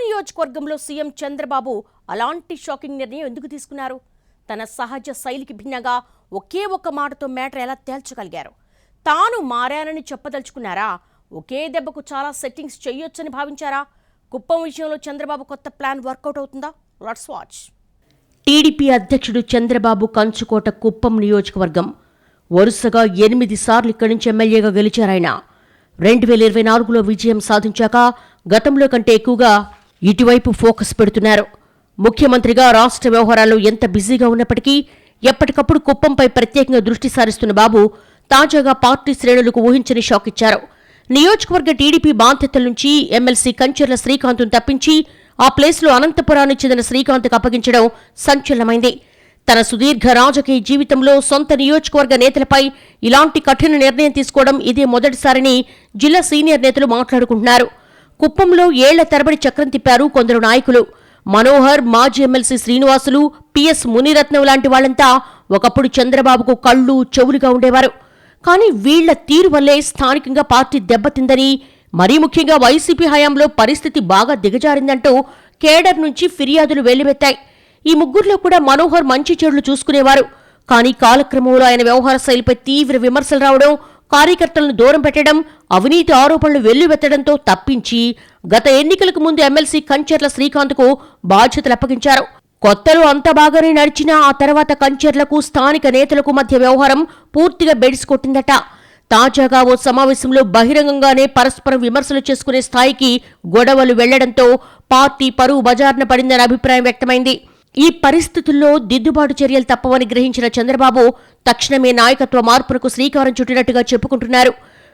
నియోజకవర్గంలో సీఎం చంద్రబాబు అలాంటి షాకింగ్ నిర్ణయం ఎందుకు తీసుకున్నారు? తన సహజ శైలికి భిన్నంగా ఒకే ఒక్క మాటతో మ్యాటర్ ఎలా తేల్చగలిగారు? తాను మారానని చెప్పదలుచుకున్నారా? ఒకే దెబ్బకు చాలా సెట్టింగ్స్ చేయొచ్చని భావించారా? కుప్పం విషయంలో చంద్రబాబు కొత్త ప్లాన్ వర్కౌట్ అవుతుందా? Let's watch. టీడీపీ అధ్యక్షుడు చంద్రబాబు కంచుకోట కుప్పం నియోజకవర్గం. వరుసగా 8 సార్లు ఇక్కడి నుంచి ఎమ్మెల్యేగా గెలిచారాయన. 2024లో విజయం సాధించాక గతంలో కంటే ఎక్కువగా ఇటువైపు ఫోకస్ పెడుతున్నారు. ముఖ్యమంత్రిగా రాష్ట్ర వ్యవహారాల్లో ఎంత బిజీగా ఉన్నప్పటికీ ఎప్పటికప్పుడు కుప్పంపై ప్రత్యేకంగా దృష్టి సారిస్తున్న బాబు తాజాగా పార్టీ శ్రేణులకు ఊహించని షాక్ ఇచ్చారు. నియోజకవర్గ టీడీపీ బాధ్యతల నుంచి ఎమ్మెల్సీ కంచెర్ల శ్రీకాంత్ను తప్పించి ఆ ప్లేస్లో అనంతపురానికి చెందిన శ్రీకాంత్కు అప్పగించడం సంచలనమైంది. తన సుదీర్ఘ రాజకీయ జీవితంలో సొంత నియోజకవర్గ నేతలపై ఇలాంటి కఠిన నిర్ణయం తీసుకోవడం ఇదే మొదటిసారని జిల్లా సీనియర్ నేతలు మాట్లాడుకుంటున్నారు. కుప్పంలో ఏళ్ల తరబడి చక్రం తిప్పారు కొందరు నాయకులు. మనోహర్, మాజీ ఎమ్మెల్సీ శ్రీనివాసులు, పిఎస్ మునిరత్నం లాంటి వాళ్లంతా ఒకప్పుడు చంద్రబాబుకు కళ్ళు చెవులుగా ఉండేవారు. కానీ వీళ్ల తీరు వల్లే స్థానికంగా పార్టీ దెబ్బతిందని, మరీ ముఖ్యంగా వైసీపీ హయాంలో పరిస్థితి బాగా దిగజారిందంటూ కేడర్ నుంచి ఫిర్యాదులు వెల్లువెత్తాయి. ఈ ముగ్గురులో కూడా మనోహర్ మంచి చెడులు చూసుకునేవారు. కానీ కాలక్రమంలో ఆయన వ్యవహార శైలిపై తీవ్ర విమర్శలు రావడం, కార్యకర్తలను దూరం పెట్టడం, అవినీతి ఆరోపణలు వెల్లువెత్తడంతో తప్పించి గత ఎన్నికలకు ముందు ఎమ్మెల్సీ కంచెర్ల శ్రీకాంత్కు బాధ్యతలు అప్పగించారు. కొత్తలో అంత బాగానే నడిచినా ఆ తర్వాత కంచెర్లకు స్థానిక నేతలకు మధ్య వ్యవహారం పూర్తిగా బెడిసి కొట్టిందట. తాజాగా ఓ సమావేశంలో బహిరంగంగానే పరస్పరం విమర్శలు చేసుకునే స్థాయికి గొడవలు వెళ్లడంతో పార్టీ పరువు బజార్న పడిందనే అభిప్రాయం వ్యక్తమైంది. ఈ పరిస్థితుల్లో దిద్దుబాటు చర్యలు తప్పవని గ్రహించిన చంద్రబాబు తక్షణమే నాయకత్వ మార్పులకు శ్రీకారం చుట్టినట్టుగా చెప్పుకుంటున్నారు.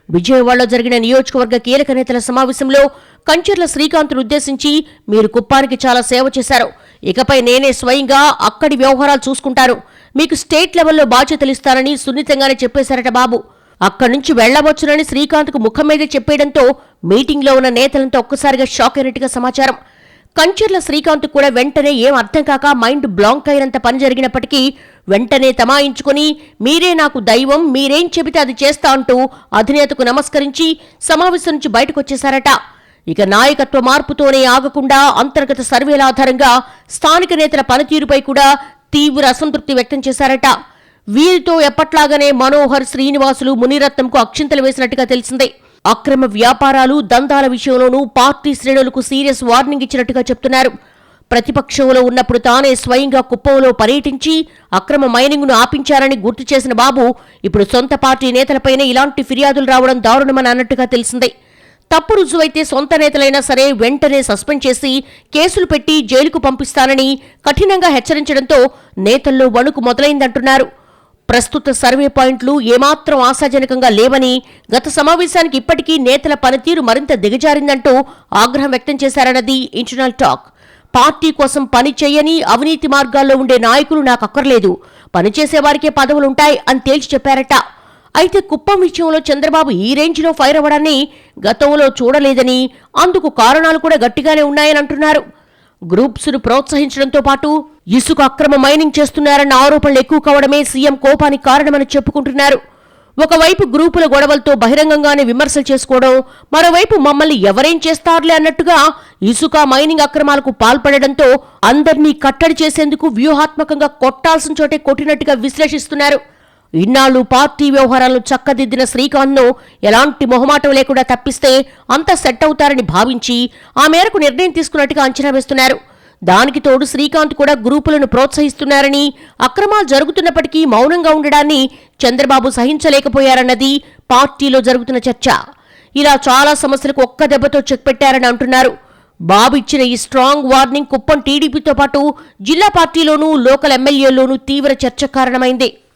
విజయవాడలో జరిగిన నియోజకవర్గ కీలక నేతల సమావేశంలో కంచెర్ల శ్రీకాంత్ను ఉద్దేశించి, మీరు కుప్పానికి చాలా సేవ చేశారు, ఇకపై నేనే స్వయంగా అక్కడి వ్యవహారాలు చూసుకుంటాను, మీకు స్టేట్ లెవెల్లో బాధ్యతలిస్తానని సున్నితంగానే చెప్పేశారట బాబు. అక్కడి నుంచి వెళ్లవచ్చునని శ్రీకాంత్కు ముఖం మీదే చెప్పేయడంతో మీటింగ్లో ఉన్న నేతలంతా ఒక్కసారిగా షాక్ అయినట్టుగా సమాచారం. కంచెర్ల శ్రీకాంత్ కూడా వెంటనే ఏం అర్థం కాక మైండ్ బ్లాంక్ అయినంత పని జరిగినప్పటికీ వెంటనే తమాయించుకుని, మీరే నాకు దైవం, మీరేం చెబితే అది చేస్తా అంటూ అధినేతకు నమస్కరించి సమావేశం నుంచి బయటకొచ్చేశారట. ఇక నాయకత్వ మార్పుతోనే ఆగకుండా అంతర్గత సర్వేల ఆధారంగా స్థానిక నేతల పనితీరుపై కూడా తీవ్ర అసంతృప్తి వ్యక్తం చేశారట. వీరితో ఎప్పట్లాగానే మనోహర్, శ్రీనివాసులు, మునిరత్నంకు అక్షింతలు వేసినట్టుగా తెలిసిందే. అక్రమ వ్యాపారాలు, దందాల విషయంలోనూ పార్టీ శ్రేణులకు సీరియస్ వార్నింగ్ ఇచ్చినట్టుగా చెప్తున్నారు. ప్రతిపక్షంలో ఉన్నప్పుడు తానే స్వయంగా కుప్పంలో పర్యటించి అక్రమ మైనింగ్ను ఆపించారని గుర్తు చేసిన బాబు ఇప్పుడు సొంత పార్టీ నేతలపైనే ఇలాంటి ఫిర్యాదులు రావడం దారుణమని అన్నట్టుగా తెలిసిందే. తప్పు రుజువైతే సొంత నేతలైనా సరే వెంటనే సస్పెండ్ చేసి కేసులు పెట్టి జైలుకు పంపిస్తానని కఠినంగా హెచ్చరించడంతో నేతల్లో వణుకు మొదలైందంటున్నారు. ప్రస్తుత సర్వే పాయింట్లు ఏమాత్రం ఆశాజనకంగా లేవని, గత సమావేశానికి ఇప్పటికీ నేతల పనితీరు మరింత దిగజారిందంటూ ఆగ్రహం వ్యక్తం చేశారన్నది ఇంటర్నల్ టాక్. పార్టీ కోసం పని చేయని, అవినీతి మార్గాల్లో ఉండే నాయకులు నాకు అక్కర్లేదు, పనిచేసేవారికే పదవులుంటాయి అని తేల్చి చెప్పారట. అయితే కుప్పం విషయంలో చంద్రబాబు ఈ రేంజ్లో ఫైర్ అవ్వడాన్ని గతంలో చూడలేదని, అందుకు కారణాలు కూడా గట్టిగానే ఉన్నాయని అంటున్నారు. గ్రూప్స్ను ప్రోత్సహించడంతో పాటు ఇసుక అక్రమ మైనింగ్ చేస్తున్నారన్న ఆరోపణలు ఎక్కువ కావడమే సీఎం కోపానికి కారణమని చెప్పుకుంటున్నారు. ఒకవైపు గ్రూపుల గొడవలతో బహిరంగంగానే విమర్శలు చేసుకోవడం, మరోవైపు మమ్మల్ని ఎవరేం చేస్తారులే అన్నట్టుగా ఇసుక మైనింగ్ అక్రమాలకు పాల్పడడంతో అందర్నీ కట్టడి చేసేందుకు వ్యూహాత్మకంగా కొట్టాల్సిన చోటే కొట్టినట్టుగా విశ్లేషిస్తున్నారు. ఇన్నాళ్లు పార్టీ వ్యవహారాలను చక్కదిద్దిన శ్రీకాంత్ను ఎలాంటి మొహమాటం లేకుండా తప్పిస్తే అంతా సెట్ అవుతారని భావించి ఆ మేరకు నిర్ణయం తీసుకున్నట్టుగా అంచనా వేస్తున్నారు. దానికి తోడు శ్రీకాంత్ కూడా గ్రూపులను ప్రోత్సహిస్తున్నారని, అక్రమాలు జరుగుతున్నప్పటికీ మౌనంగా ఉండడాన్ని చంద్రబాబు సహించలేకపోయారన్నది పార్టీలో జరుగుతున్న చర్చ. ఇలా చాలా సమస్యలకు ఒక్క దెబ్బతో చెక్ పెట్టారని అంటున్నారు. బాబు ఇచ్చిన ఈ స్ట్రాంగ్ వార్నింగ్ కుప్పం టీడీపీతో పాటు జిల్లా పార్టీలోనూ, లోకల్ ఎమ్మెల్యేల్లోనూ తీవ్ర చర్చ కారణమైంది.